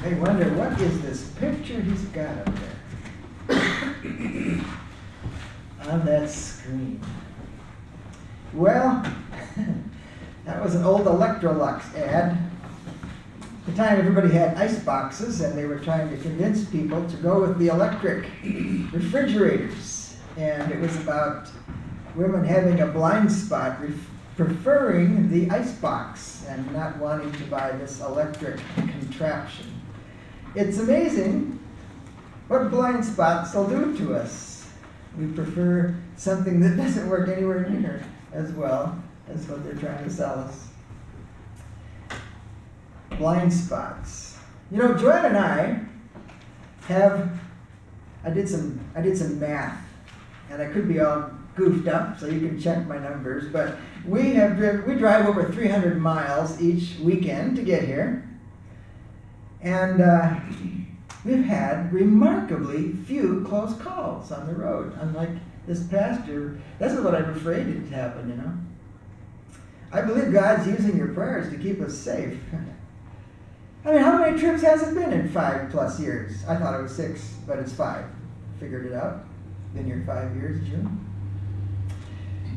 I wonder, what is this picture he's got up there on that screen? Well, that was an old Electrolux ad. At the time, everybody had ice boxes, and they were trying to convince people to go with the electric refrigerators. And it was about women having a blind spot, preferring the ice box and not wanting to buy this electric contraption. It's amazing what blind spots will do to us. We prefer something that doesn't work anywhere near as well as what they're trying to sell us. Blind spots. You know, Joanne and I I did some math, and I could be all goofed up, so you can check my numbers, but we drive over 300 miles each weekend to get here, and we've had remarkably few close calls on the road, unlike this past year. This is what I'm afraid it to happen, you know. I believe God's using your prayers to keep us safe. I mean, how many trips has it been in 5+ years? I thought it was 6, but it's 5. Figured it out. Been here 5 years, June.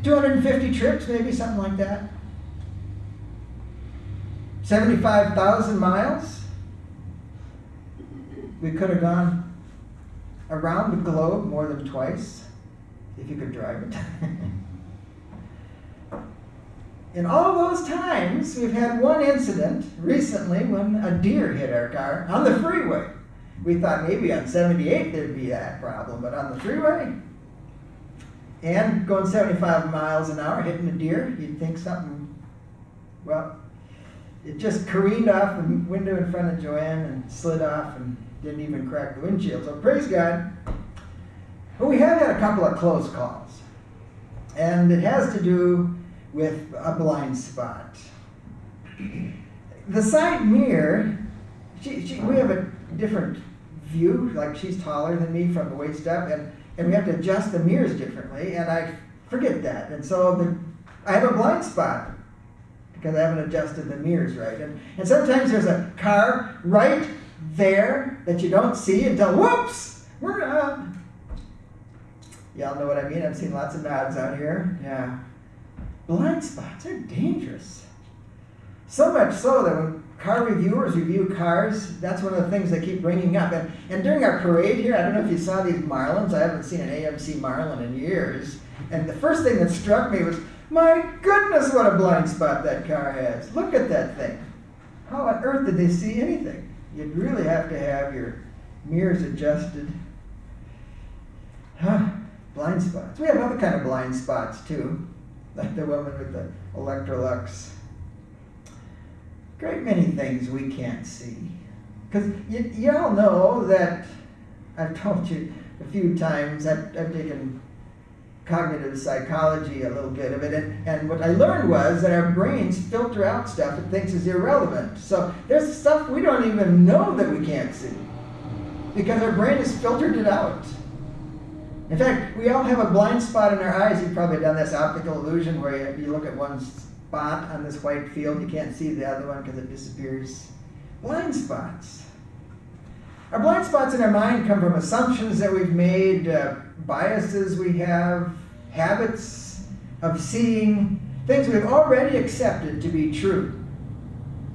250 trips, maybe, something like that. 75,000 miles. We could have gone around the globe more than twice, if you could drive it. In all those times, we've had one incident recently when a deer hit our car on the freeway. We thought maybe on 78 there'd be that problem, but on the freeway, and going 75 miles an hour, hitting a deer, you'd think something, well, it just careened off the window in front of Joanne and slid off and didn't even crack the windshield. So praise God. But we have had a couple of close calls, and it has to do with a blind spot. The side mirror, we have a different view, like she's taller than me from the waist up, and we have to adjust the mirrors differently, and I forget that. And so I have a blind spot because I haven't adjusted the mirrors right. And sometimes there's a car right there that you don't see until, whoops, y'all know what I mean. I've seen lots of nods out here. Yeah. Blind spots are dangerous. So much so that when car reviewers review cars, that's one of the things they keep bringing up. And during our parade here, I don't know if you saw these Marlins. I haven't seen an AMC Marlin in years. And the first thing that struck me was, my goodness, what a blind spot that car has. Look at that thing. How on earth did they see anything? You'd really have to have your mirrors adjusted. Blind spots. We have other kind of blind spots too, like the woman with the Electrolux. Great many things we can't see. Because you all know that, I've told you a few times, I've taken cognitive psychology, a little bit of it, and what I learned was that our brains filter out stuff it thinks is irrelevant. So there's stuff we don't even know that we can't see, because our brain has filtered it out. In fact, we all have a blind spot in our eyes. You've probably done this optical illusion where you look at one spot on this white field, you can't see the other one because it disappears. Blind spots. Our blind spots in our mind come from assumptions that we've made, biases we have, habits of seeing, things we've already accepted to be true.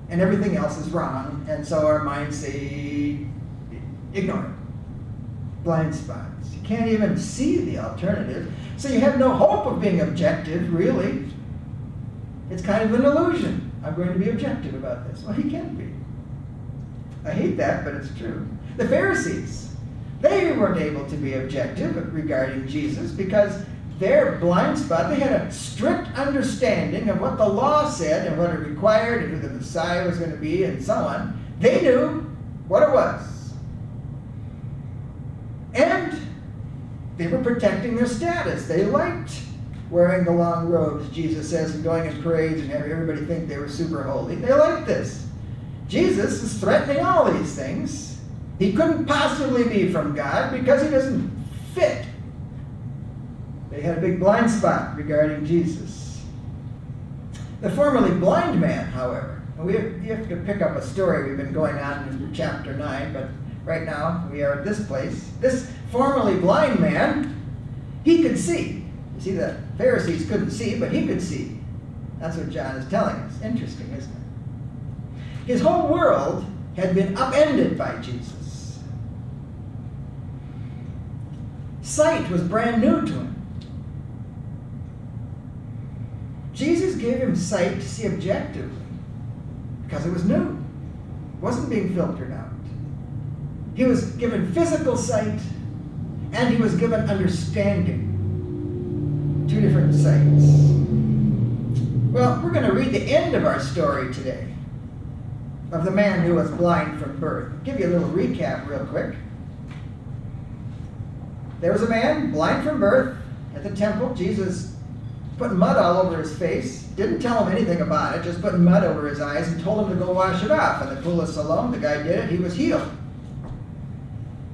And everything else is wrong, and so our minds say, ignore it. Blind spots. You can't even see the alternative, so you have no hope of being objective, really. It's kind of an illusion. I'm going to be objective about this. Well, he can't be. I hate that, but it's true. The Pharisees, they weren't able to be objective regarding Jesus because their blind spot, they had a strict understanding of what the law said and what it required and who the Messiah was going to be and so on. They knew what it was. And they were protecting their status. They liked wearing the long robes, Jesus says, and going in parades and having everybody think they were super holy. They liked this. Jesus is threatening all these things. He couldn't possibly be from God because he doesn't fit. They had a big blind spot regarding Jesus. The formerly blind man, however, You have to pick up a story we've been going on in chapter 9, but right now we are at this place. This formerly blind man, he could see. You see, the Pharisees couldn't see, but he could see. That's what John is telling us. Interesting, isn't it? His whole world had been upended by Jesus. Sight was brand new to him. Jesus gave him sight to see objectively because it was new. It wasn't being filtered out. He was given physical sight and he was given understanding. Two different sights. Well, we're going to read the end of our story today of the man who was blind from birth. I'll give you a little recap real quick. There was a man blind from birth at the temple. Jesus put mud all over his face. Didn't tell him anything about it, just put mud over his eyes and told him to go wash it off. In the pool of Siloam, the guy did it. He was healed.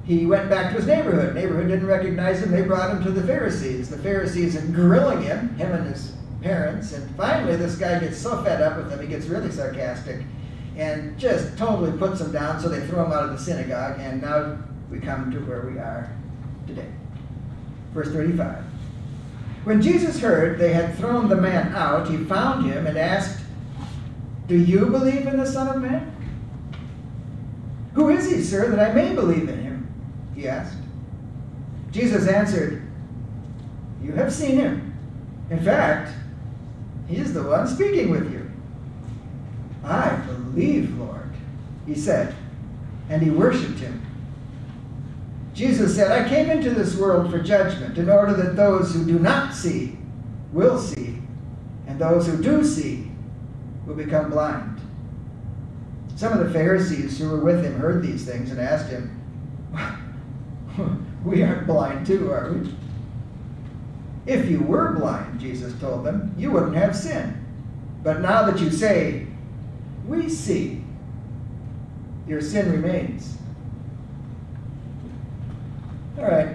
He went back to his neighborhood. Neighborhood didn't recognize him. They brought him to the Pharisees. The Pharisees are grilling him and his parents. And finally, this guy gets so fed up with them, he gets really sarcastic and just totally puts him down. So they throw him out of the synagogue. And now we come to where we are today. Verse 35. When Jesus heard they had thrown the man out, he found him and asked, "Do you believe in the Son of Man?" "Who is he, sir, that I may believe in him?" he asked. Jesus answered, "You have seen him. In fact, he is the one speaking with you." "I believe, Lord," he said, and he worshipped him. Jesus said, "I came into this world for judgment, in order that those who do not see will see, and those who do see will become blind." Some of the Pharisees who were with him heard these things and asked him, "We aren't blind too, are we?" "If you were blind," Jesus told them, "you wouldn't have sin. But now that you say, 'We see,' your sin remains." All right.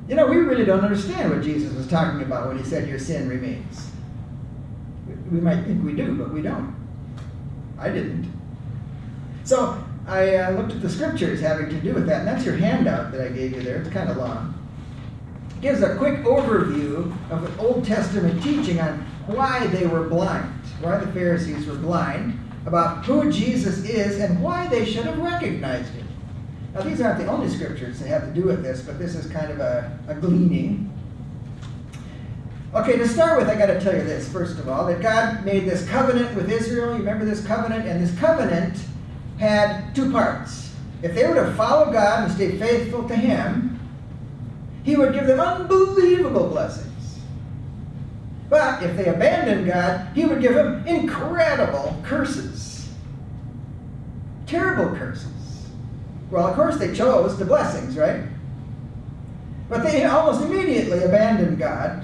You know, we really don't understand what Jesus was talking about when he said your sin remains. We might think we do, but we don't. I didn't. So I looked at the scriptures having to do with that, and that's your handout that I gave you there. It's kind of long. It gives a quick overview of an Old Testament teaching on why they were blind, why the Pharisees were blind, about who Jesus is and why they should have recognized him. Now, these aren't the only scriptures that have to do with this, but this is kind of a gleaning. Okay, to start with, I got to tell you this, first of all, that God made this covenant with Israel. You remember this covenant? And this covenant had two parts. If they were to follow God and stay faithful to him, he would give them unbelievable blessings. But if they abandoned God, he would give them incredible curses. Terrible curses. Well, of course, they chose the blessings, right? But they almost immediately abandoned God.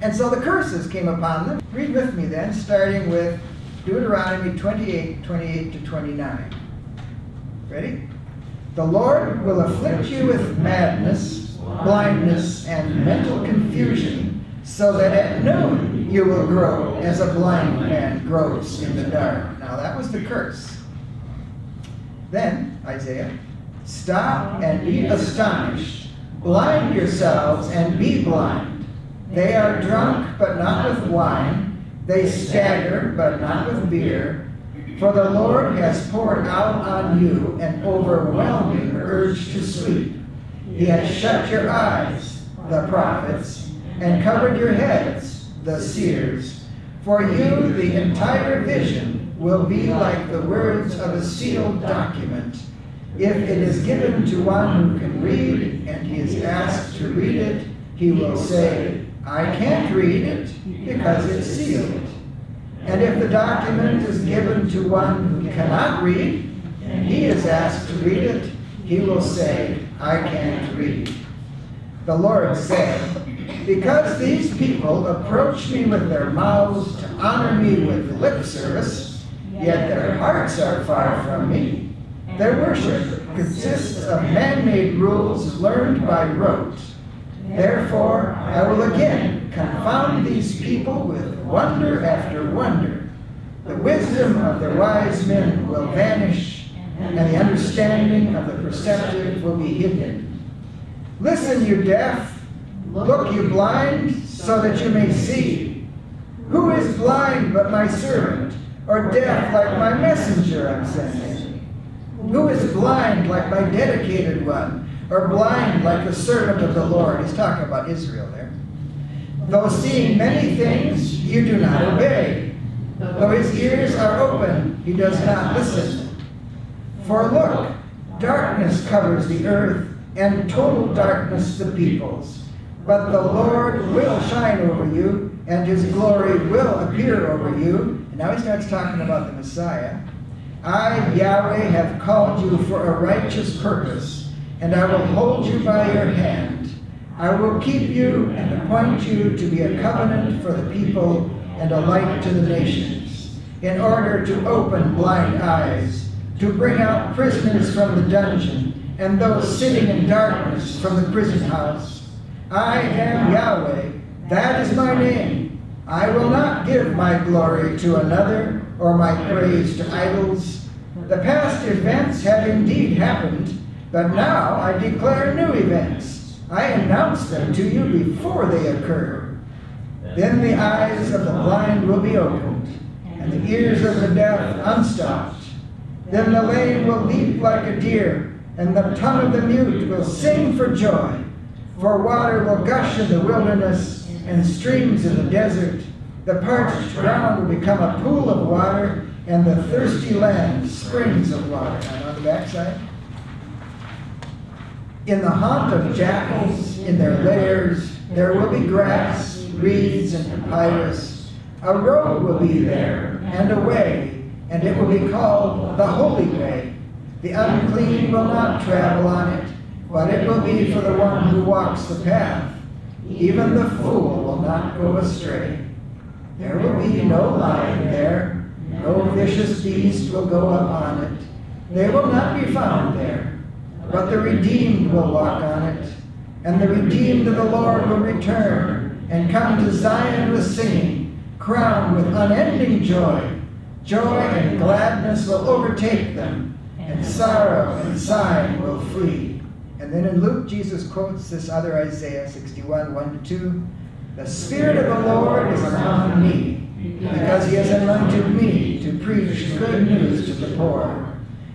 And so the curses came upon them. Read with me then, starting with Deuteronomy 28 to 29. Ready? "The Lord will afflict you with madness, blindness, and mental confusion, so that at noon you will grow as a blind man grows in the dark." Now that was the curse. Then, Isaiah, "Stop and be astonished. Blind yourselves and be blind. They are drunk, but not with wine. They stagger, but not with beer. For the Lord has poured out on you an overwhelming urge to sleep. He has shut your eyes, the prophets, and covered your heads, the seers. For you, the entire vision will be like the words of a sealed document. If it is given to one who can read, and he is asked to read it, he will say, 'I can't read it because it's sealed.' And if the document is given to one who cannot read, and he is asked to read it, he will say, 'I can't read.' The Lord said, because these people approach me with their mouths to honor me with lip service, yet their hearts are far from me. Their worship consists of man-made rules learned by rote. Therefore, I will again confound these people with wonder after wonder. The wisdom of the wise men will vanish, and the understanding of the perceptive will be hidden. Listen, you deaf. Look, you blind, so that you may see. Who is blind but my servant, or deaf like my messenger I'm sending? Who is blind like my dedicated one, or blind like the servant of the Lord? He's talking about Israel there. Though seeing many things, you do not obey. Though his ears are open, he does not listen. For look, darkness covers the earth, and total darkness the peoples. But the Lord will shine over you, and his glory will appear over you. And now he starts talking about the Messiah. I, Yahweh, have called you for a righteous purpose, and I will hold you by your hand. I will keep you and appoint you to be a covenant for the people and a light to the nations, in order to open blind eyes, to bring out prisoners from the dungeon, and those sitting in darkness from the prison house. I am Yahweh, that is my name. I will not give my glory to another, or my praise to idols. The past events have indeed happened, but now I declare new events. I announce them to you before they occur. Then the eyes of the blind will be opened, and the ears of the deaf unstopped. Then the lame will leap like a deer, and the tongue of the mute will sing for joy. For water will gush in the wilderness, and streams in the desert. The parched ground will become a pool of water, and the thirsty land springs of water. And on the backside. In the haunt of jackals, in their lairs, there will be grass, reeds, and papyrus. A road will be there, and a way, and it will be called the Holy Way. The unclean will not travel on it, but it will be for the one who walks the path. Even the fool will not go astray. There will be no lion there, no vicious beast will go up on it. They will not be found there. But the redeemed will walk on it, and the redeemed of the Lord will return, and come to Zion with singing, crowned with unending joy. Joy and gladness will overtake them, and sorrow and sighing will flee. And then in Luke, Jesus quotes this other Isaiah 61, 1-2. The Spirit of the Lord is upon me, because he has anointed me to preach good news to the poor.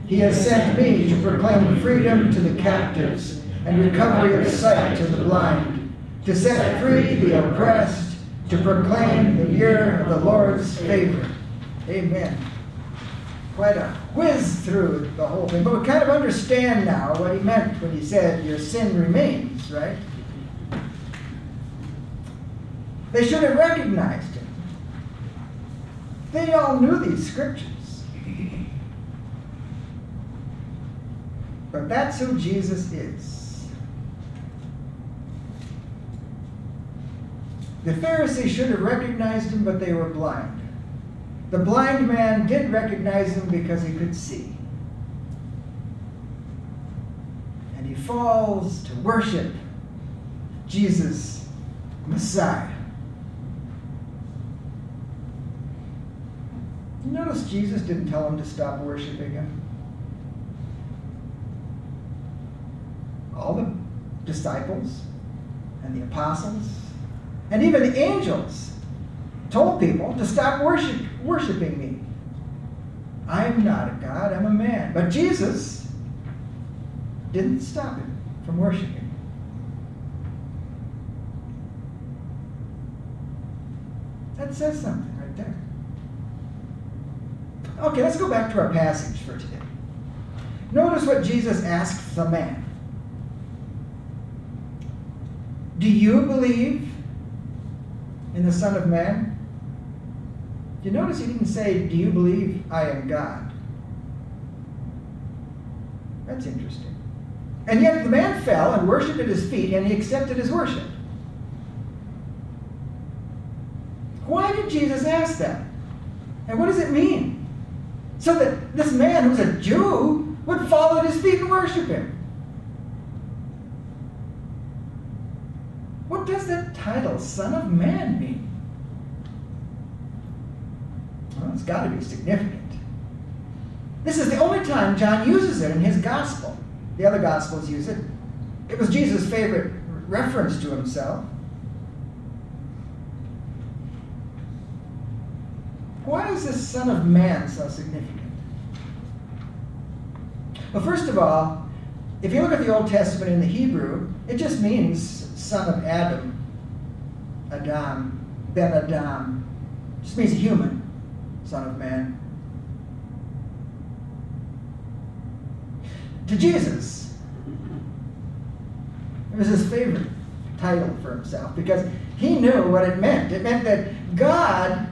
He has sent me to proclaim freedom to the captives and recovery of sight to the blind, to set free the oppressed, to proclaim the year of the Lord's favor. Amen. Quite a whiz through the whole thing. But we kind of understand now what he meant when he said, your sin remains, right? They should have recognized him. They all knew these scriptures. But that's who Jesus is. The Pharisees should have recognized him, but they were blind. The blind man did recognize him because he could see. And he falls to worship Jesus, Messiah. You notice Jesus didn't tell him to stop worshiping him. All the disciples and the apostles and even the angels told people to stop worshiping me. I am not a God, I'm a man. But Jesus didn't stop him from worshiping. That says something right there. Okay, let's go back to our passage for today. Notice what Jesus asks the man. Do you believe in the Son of Man? You notice he didn't say, do you believe I am God? That's interesting. And yet the man fell and worshipped at his feet, and he accepted his worship. Why did Jesus ask that? And what does it mean? So that this man who's a Jew would fall at his feet and worship him. What does that title, Son of Man, mean? Well, it's got to be significant. This is the only time John uses it in his gospel. The other gospels use it. It was Jesus' favorite reference to himself. Why is this Son of Man so significant? Well, first of all, if you look at the Old Testament in the Hebrew, it just means son of Adam, Adam, Ben Adam. It just means human, Son of Man. To Jesus, it was his favorite title for himself because he knew what it meant. It meant that God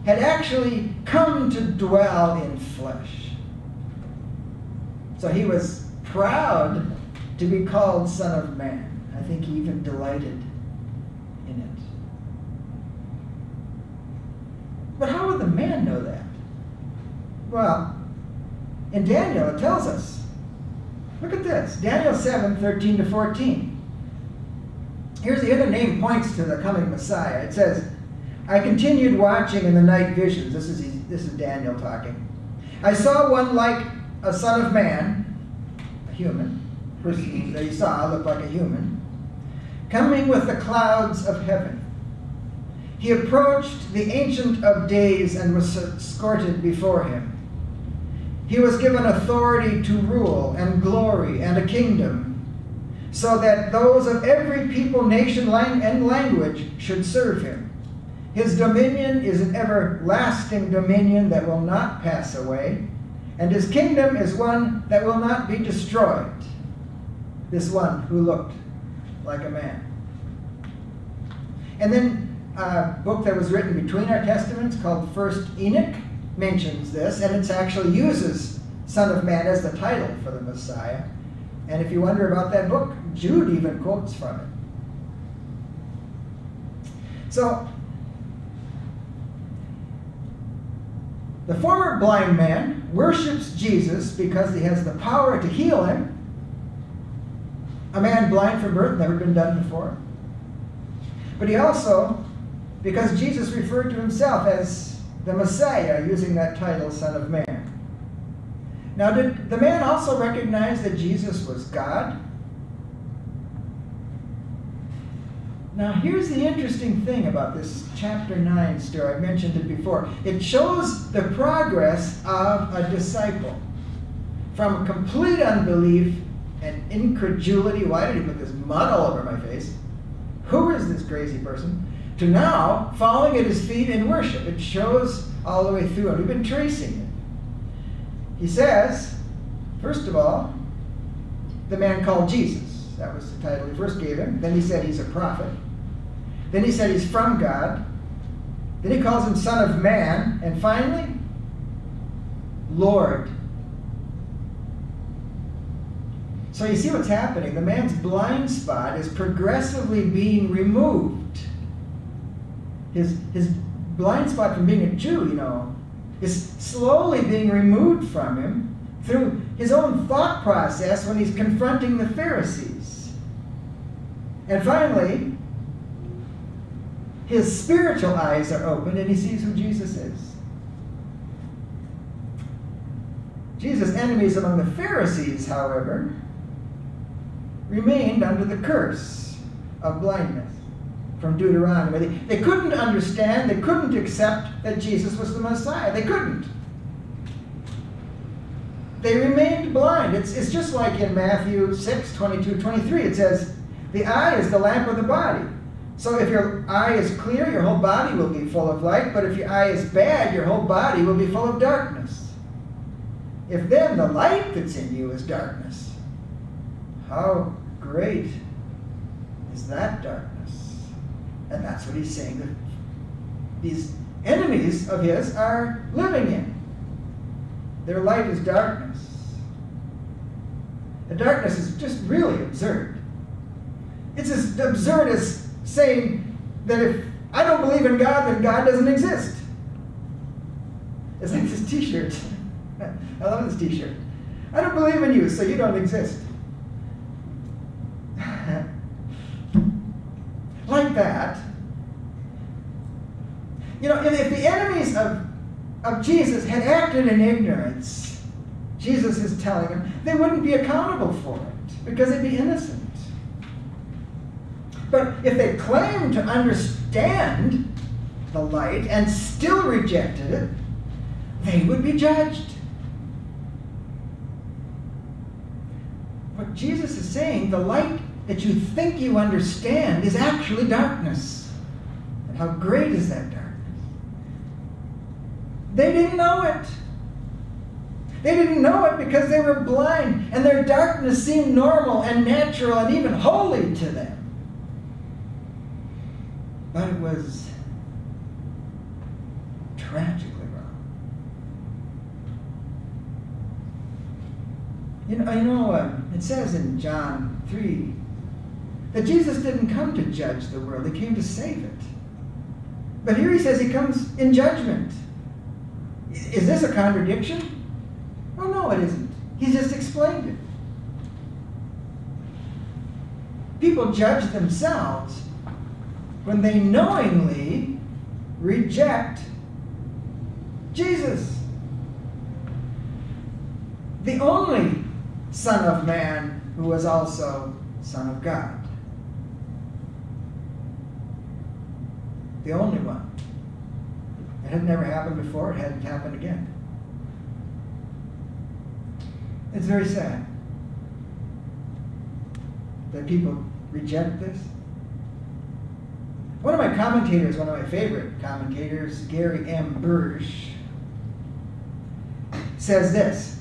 had actually come to dwell in flesh. So he was proud to be called Son of Man. I think he even delighted in it. But how would the man know that? Well, in Daniel it tells us. Look at this, Daniel 7, 13 to 14. Here the name points to the coming Messiah. It says, I continued watching in the night visions. This is Daniel talking. I saw one like a son of man, a human, person that he saw looked like a human, coming with the clouds of heaven. He approached the Ancient of Days and was escorted before him. He was given authority to rule and glory and a kingdom, so that those of every people, nation, and language should serve him. His dominion is an everlasting dominion that will not pass away, and his kingdom is one that will not be destroyed. This one who looked like a man. And then a book that was written between our testaments called First Enoch mentions this, and it actually uses Son of Man as the title for the Messiah. And if you wonder about that book, Jude even quotes from it. So, the former blind man worships Jesus because he has the power to heal him. A man blind from birth, never been done before. But he also, because Jesus referred to himself as the Messiah, using that title, Son of Man. Now, did the man also recognize that Jesus was God? Now, here's the interesting thing about this chapter 9 story. I mentioned it before. It shows the progress of a disciple from complete unbelief and incredulity. Why did he put this mud all over my face? Who is this crazy person? To now falling at his feet in worship. It shows all the way through, and we've been tracing it. He says, first of all, the man called Jesus. That was the title he first gave him. Then he said he's a prophet. Then he said he's from God. Then he calls him Son of Man. And finally, Lord. So you see what's happening. The man's blind spot is progressively being removed. His blind spot from being a Jew, is slowly being removed from him through his own thought process when he's confronting the Pharisees. And finally, his spiritual eyes are opened and he sees who Jesus is. Jesus' enemies among the Pharisees, however, remained under the curse of blindness from Deuteronomy. They couldn't understand, they couldn't accept that Jesus was the Messiah. They couldn't. They remained blind. It's just like in Matthew 6, 22, 23. It says, the eye is the lamp of the body. So if your eye is clear, your whole body will be full of light. But if your eye is bad, your whole body will be full of darkness. If then the light that's in you is darkness, how great is that darkness? And that's what he's saying that these enemies of his are living in. Their light is darkness. The darkness is just really absurd. It's as absurd as saying that if I don't believe in God, then God doesn't exist. It's like this t-shirt. I love this t-shirt. I don't believe in you, so you don't exist. Like that. If the enemies of of Jesus had acted in ignorance, Jesus is telling them they wouldn't be accountable for it because they'd be innocent. But if they claimed to understand the light and still rejected it, they would be judged. What Jesus is saying, the light that you think you understand is actually darkness. And how great is that darkness? They didn't know it. They didn't know it because they were blind, and their darkness seemed normal and natural and even holy to them. But it was tragically wrong. It says in John 3 that Jesus didn't come to judge the world, he came to save it. But here he says he comes in judgment. Is this a contradiction? Oh, no, it isn't. He's just explained it. People judge themselves when they knowingly reject Jesus, the only Son of Man who was also Son of God. The only one. It had never happened before, it hadn't happened again. It's very sad that people reject this. One of my commentators, one of my favorite commentators, Gary M. Burge, says this: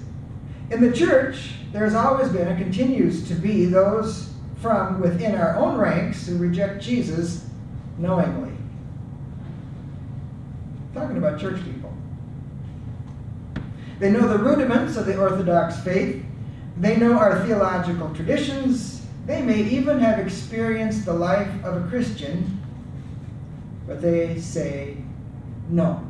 in the church, there has always been and continues to be those from within our own ranks who reject Jesus knowingly. Talking about church people. They know the rudiments of the Orthodox faith. They know our theological traditions. They may even have experienced the life of a Christian, but they say no.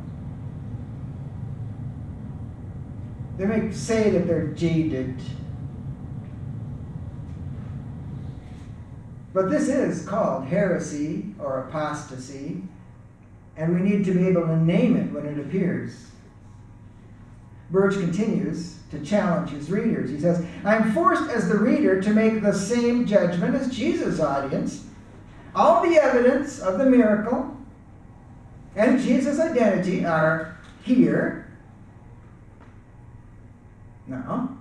They may say that they're jaded. But this is called heresy or apostasy, and we need to be able to name it when it appears. Burge continues to challenge his readers. He says, I'm forced as the reader to make the same judgment as Jesus' audience. All the evidence of the miracle and Jesus' identity are here. Now,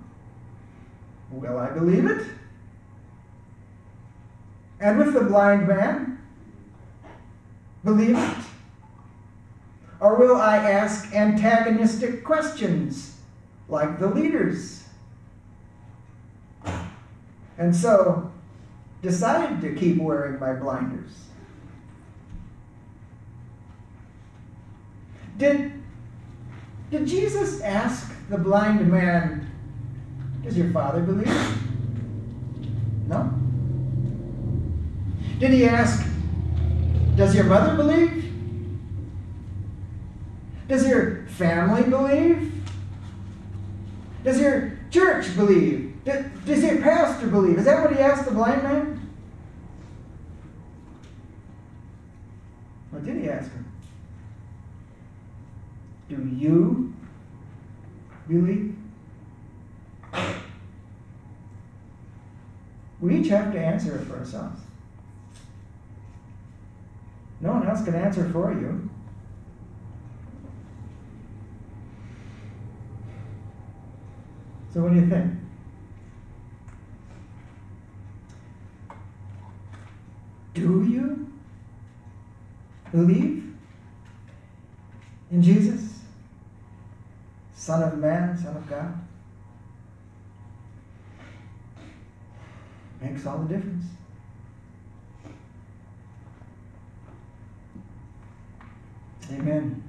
will I believe it? And with the blind man, believe it? Or will I ask antagonistic questions like the leaders? And so, decide to keep wearing my blinders. Did Jesus ask the blind man, does your father believe? No. Did he ask, does your mother believe? Does your family believe? Does your church believe? Does your pastor believe? Is that what he asked the blind man? What did he ask him? Do you believe? We each have to answer it for ourselves. No one else can answer for you. So what do you think? Do you believe in Jesus, Son of Man, Son of God? Makes all the difference. Amen.